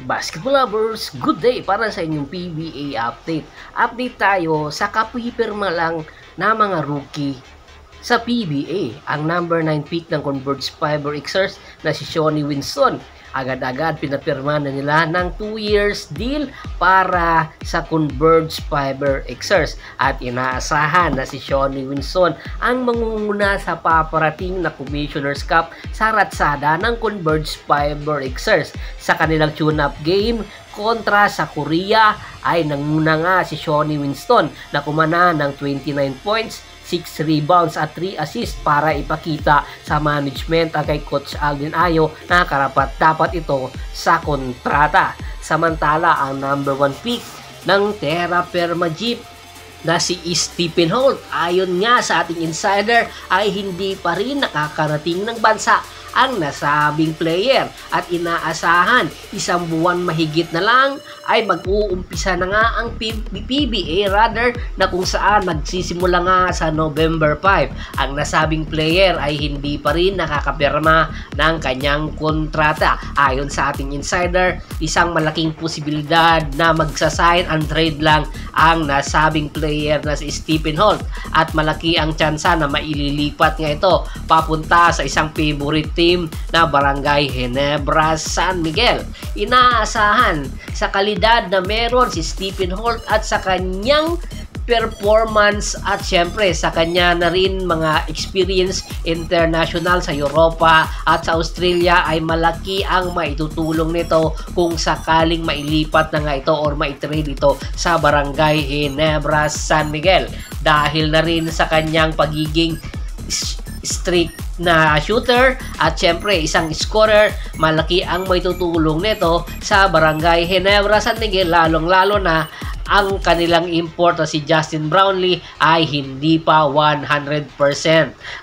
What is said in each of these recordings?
Basketball lovers, good day para sa inyong PBA update. Update tayo sa kapipirma lang na mga rookie sa PBA. Ang number 9 pick ng Converge Fiber Xers na si Shawnee Winston. Agad-agad pinapirma na nila ng 2 years deal para sa Converge Fiber Xers at inaasahan na si Shawnee Winston ang mangunguna sa paparating na Commissioner's Cup sa ratsada ng Converge Fiber Xers. Sa kanilang tune-up game kontra sa Korea ay nanguna nga si Shawnee Winston na kumana ng 29 points, 6 rebounds at 3 assists para ipakita sa management at kay Coach Alvin Ayo na karapat-dapat ito sa kontrata. Samantala, ang number 1 pick ng Terra Firma Jeep na si Stephen Holt, ayon nga sa ating insider, ay hindi pa rin nakakarating ng bansa ang nasabing player at inaasahan isang buwan mahigit na lang ay mag-uumpisa na nga ang PBA na kung saan magsisimula nga sa November 5. Ang nasabing player ay hindi pa rin nakakapirma ng kanyang kontrata. Ayon sa ating insider, isang malaking posibilidad na magsasign and trade lang ang nasabing player na si Stephen Holt at malaki ang tsansa na maililipat nga ito papunta sa isang favorite team na Barangay Ginebra San Miguel. Inaasahan sa kalidad na meron si Stephen Holt at sa kanyang performance at syempre sa kanya na rin mga experience international sa Europa at sa Australia ay malaki ang maitutulong nito kung sakaling mailipat na nga ito or maitrade ito sa Barangay Ginebra San Miguel dahil na rin sa kanyang pagiging strict na shooter at syempre isang scorer. Malaki ang maitutulong nito sa Barangay Ginebra San Miguel, lalong-lalo na ang kanilang import na si Justin Brownlee ay hindi pa 100%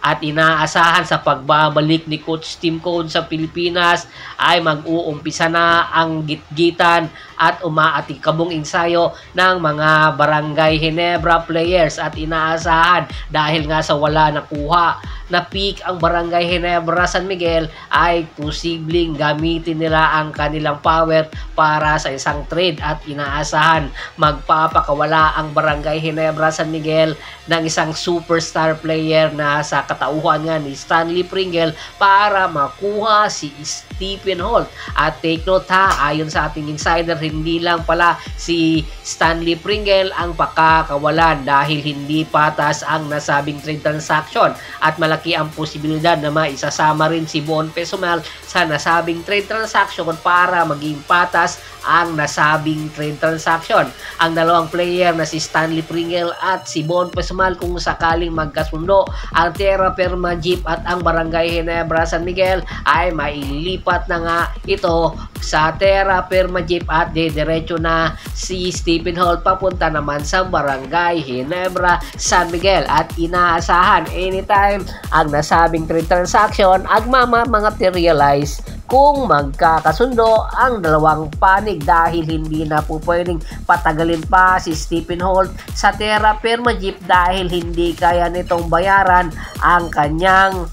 at inaasahan sa pagbabalik ni Coach Tim Cone sa Pilipinas ay mag-uumpisa na ang gitgitan at umaatikabong ensayo ng mga Barangay Ginebra players at inaasahan dahil nga sa wala nakuha na pick ang Barangay Ginebra San Miguel ay posibleng gamitin nila ang kanilang power para sa isang trade at inaasahan magpapakawala ang Barangay Ginebra San Miguel ng isang superstar player na sa katauhan nga ni Stanley Pringle para makuha si Stephen Holt. At take note ha, ayon sa ating insider, hindi lang pala si Stanley Pringle ang pakakawalan dahil hindi patas ang nasabing trade transaction at malaki ang posibilidad na maisasama rin si Bon Pesumal sa nasabing trade transaction para maging patas ang nasabing trade transaction. Ang dalawang player na si Stanley Pringle at si Bon Pesumal kung sakaling magkasundo ang Terra Firma Jeep at ang Barangay Ginebra San Miguel ay maililipat na nga ito sa Terra Firma Jeep at diretso na si Stephen Holt papunta naman sa Barangay Ginebra San Miguel at inaasahan anytime ang nasabing trade transaction materialize kung magkakasundo ang dalawang panig dahil hindi na po pwedeng patagalin pa si Stephen Holt sa Terra Firma Jeep dahil hindi kaya nitong bayaran ang kanyang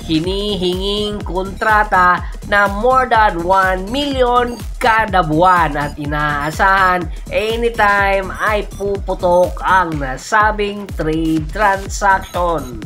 hinihinging kontrata na more than 1 million kada buwan at inaasahan anytime ay puputok ang nasabing trade transaction.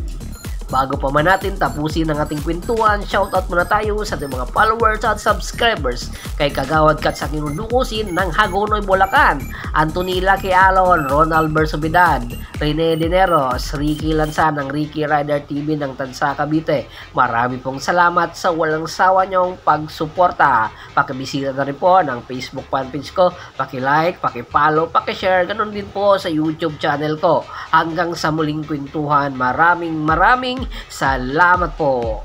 Bago pa man natin tapusin ang ating kwentuhan, shoutout muna tayo sa ating mga followers at subscribers kay Kagawad Kat sa kinudukusin ng Hagonoy, Bulacan, Anthony Lucky Alon, Ronald Bersobidad, Rene Dineros, Ricky Lansan ng Ricky Rider TV ng Tansa, Cavite. Marami pong salamat sa walang sawa nyong pagsuporta. Pakibisita na rin po ng Facebook fanpage ko, paki-like, paki-follow, paki-share, ganun din po sa YouTube channel ko. Hanggang sa muling kwentuhan, maraming salamat po.